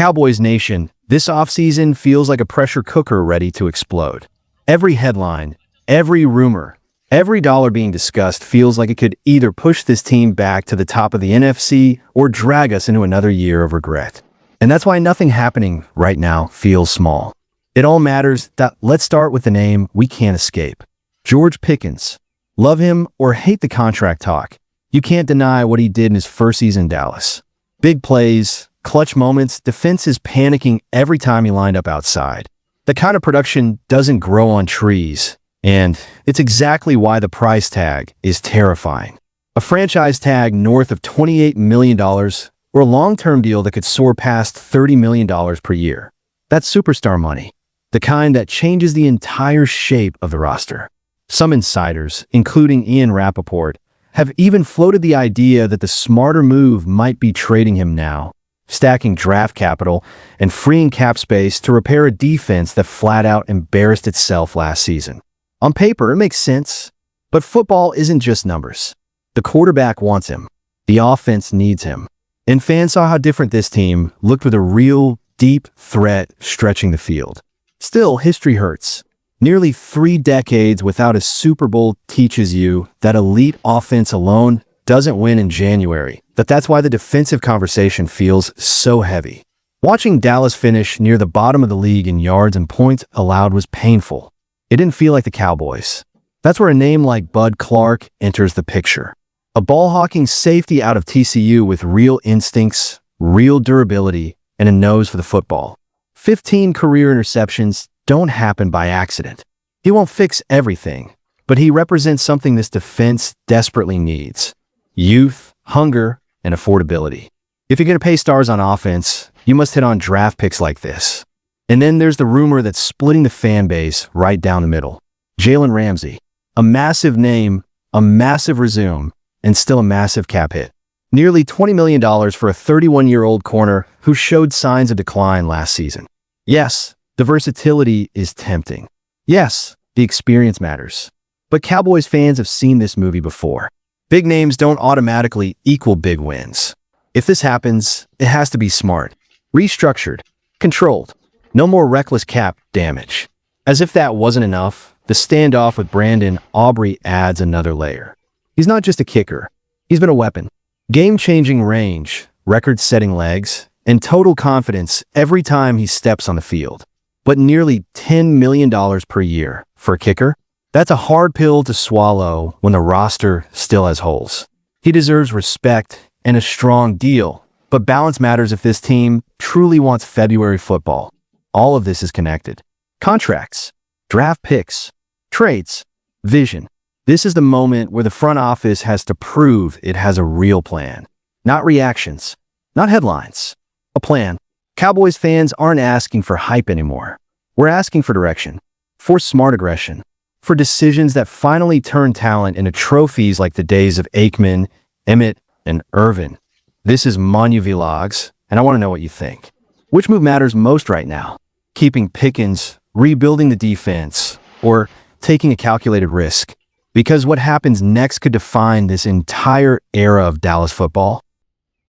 Cowboys Nation, this offseason feels like a pressure cooker ready to explode. Every headline, every rumor, every dollar being discussed feels like it could either push this team back to the top of the NFC or drag us into another year of regret. And that's why nothing happening right now feels small. It all matters. Let's start with the name we can't escape. George Pickens. Love him or hate the contract talk, you can't deny what he did in his first season in Dallas. Big plays, clutch moments, defense is panicking every time he lined up outside. The kind of production doesn't grow on trees, and it's exactly why the price tag is terrifying. A franchise tag north of $28 million or a long-term deal that could soar past $30 million per year. That's superstar money, the kind that changes the entire shape of the roster. Some insiders, including Ian Rappaport, have even floated the idea that the smarter move might be trading him now, stacking draft capital and freeing cap space to repair a defense that flat out embarrassed itself last season. On paper, it makes sense, but football isn't just numbers. The quarterback wants him. The offense needs him. And fans saw how different this team looked with a real, deep threat stretching the field. Still, history hurts. Nearly 3 decades without a Super Bowl teaches you that elite offense alone doesn't win in January. That's why the defensive conversation feels so heavy. Watching Dallas finish near the bottom of the league in yards and points allowed was painful. It didn't feel like the Cowboys. That's where a name like Bud Clark enters the picture. A ball-hawking safety out of TCU with real instincts, real durability, and a nose for the football. 15 career interceptions don't happen by accident. He won't fix everything, but he represents something this defense desperately needs. Youth, hunger, and affordability. If you're going to pay stars on offense, you must hit on draft picks like this. And then there's the rumor that's splitting the fan base right down the middle. Jalen Ramsey. A massive name, a massive resume, and still a massive cap hit. Nearly $20 million for a 31-year-old corner who showed signs of decline last season. Yes, the versatility is tempting. Yes, the experience matters. But Cowboys fans have seen this movie before. Big names don't automatically equal big wins. If this happens, it has to be smart, restructured, controlled. No more reckless cap damage. As if that wasn't enough, the standoff with Brandon Aubrey adds another layer. He's not just a kicker. He's been a weapon. Game-changing range, record-setting legs, and total confidence every time he steps on the field. But nearly $10 million per year for a kicker? That's a hard pill to swallow when the roster still has holes. He deserves respect and a strong deal, but balance matters if this team truly wants February football. All of this is connected. Contracts, draft picks, trades, vision. This is the moment where the front office has to prove it has a real plan. Not reactions, not headlines. A plan. Cowboys fans aren't asking for hype anymore. We're asking for direction, for smart aggression, for decisions that finally turn talent into trophies like the days of Aikman, Emmett, and Irvin. This is Manu Vlogs, and I want to know what you think. Which move matters most right now? Keeping Pickens, rebuilding the defense, or taking a calculated risk? Because what happens next could define this entire era of Dallas football.